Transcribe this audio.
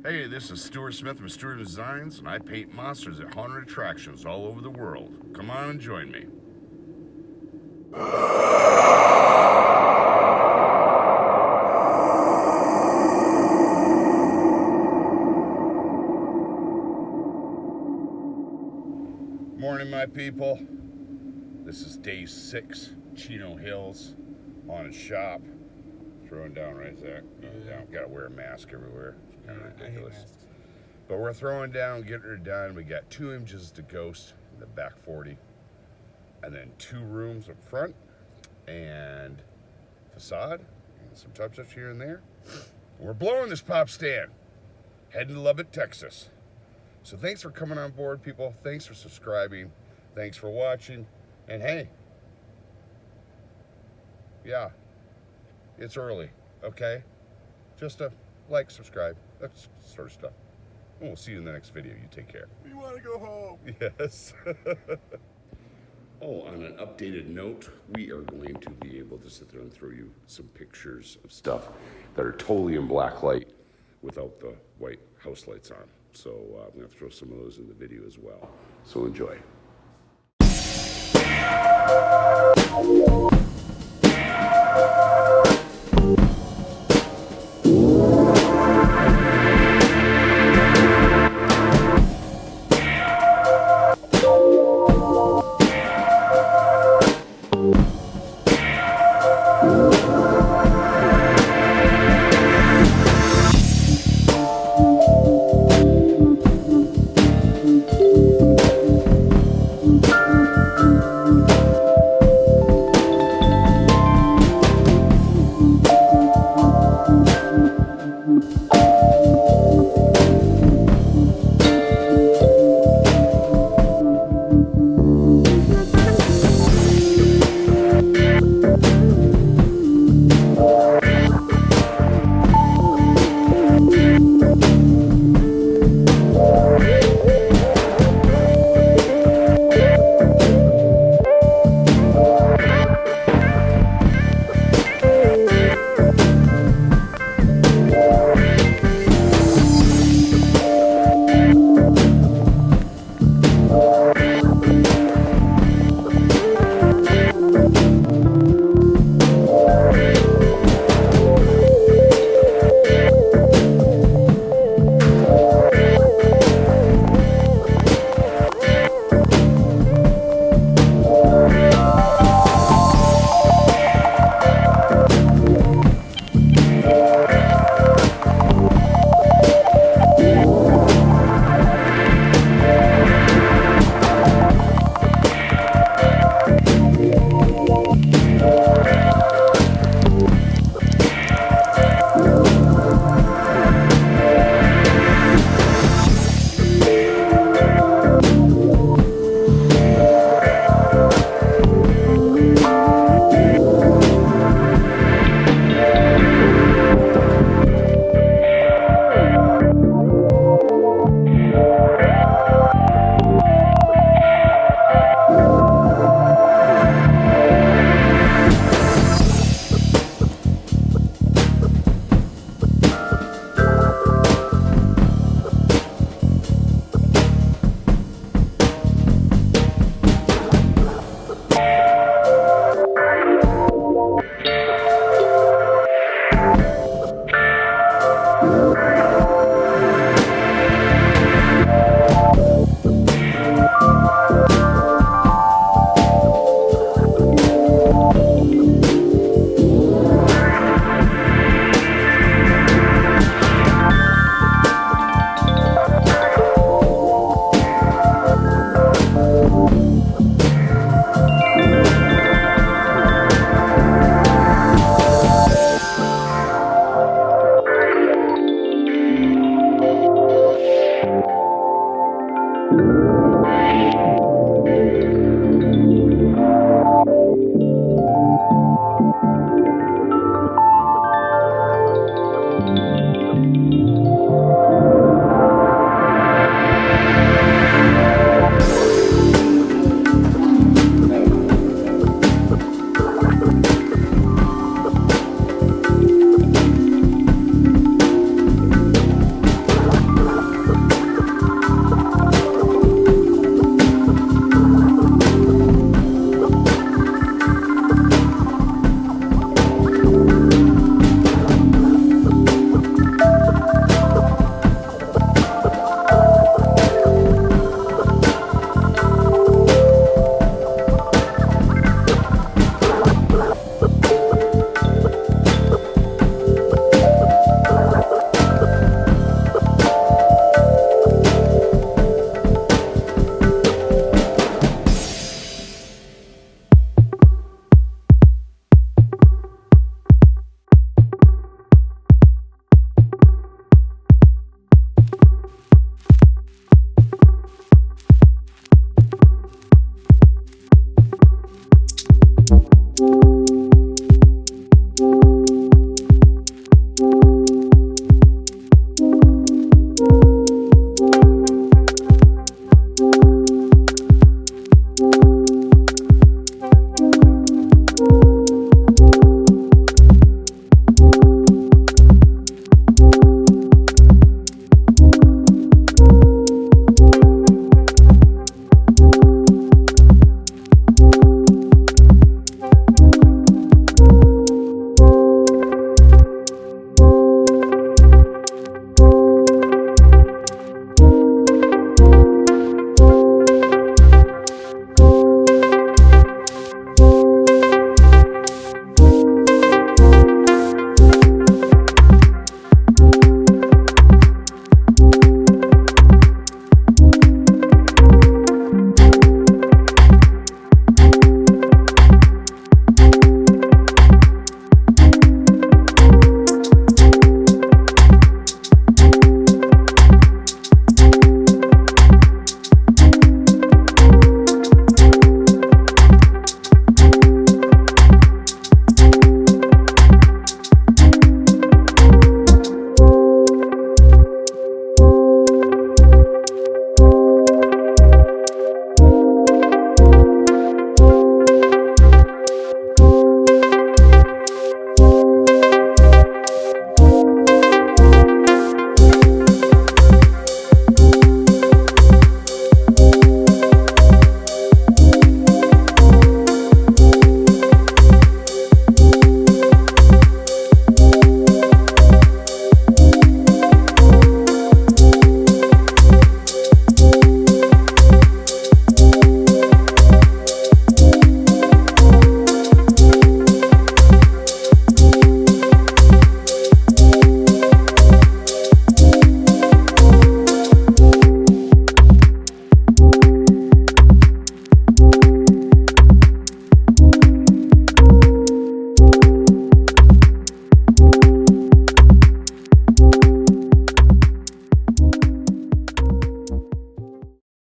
Hey, this is Stuart Smith from Stuart Designs, and I paint monsters at haunted attractions all over the world. Come on and join me. Morning, my people. This is day 6, Chino Hills, haunted shop. Throwing down, right, Zach? Yeah. Gotta wear a mask everywhere. It's kind of ridiculous. But we're throwing down, getting her done. We got 2 images to ghost in the back 40, and then 2 rooms up front, and facade, and some touch-ups here and there. And we're blowing this pop stand, heading to Lubbock, Texas. So thanks for coming on board, people. Thanks for subscribing. Thanks for watching. And hey, yeah, it's early, okay? Just a like, subscribe, that sort of stuff. And we'll see you in the next video. You take care. We want to go home. Yes. Oh, on an updated note, we are going to be able to sit there and throw you some pictures of stuff that are totally in black light without the white house lights on. So I'm going to throw some of those in the video as well. So enjoy.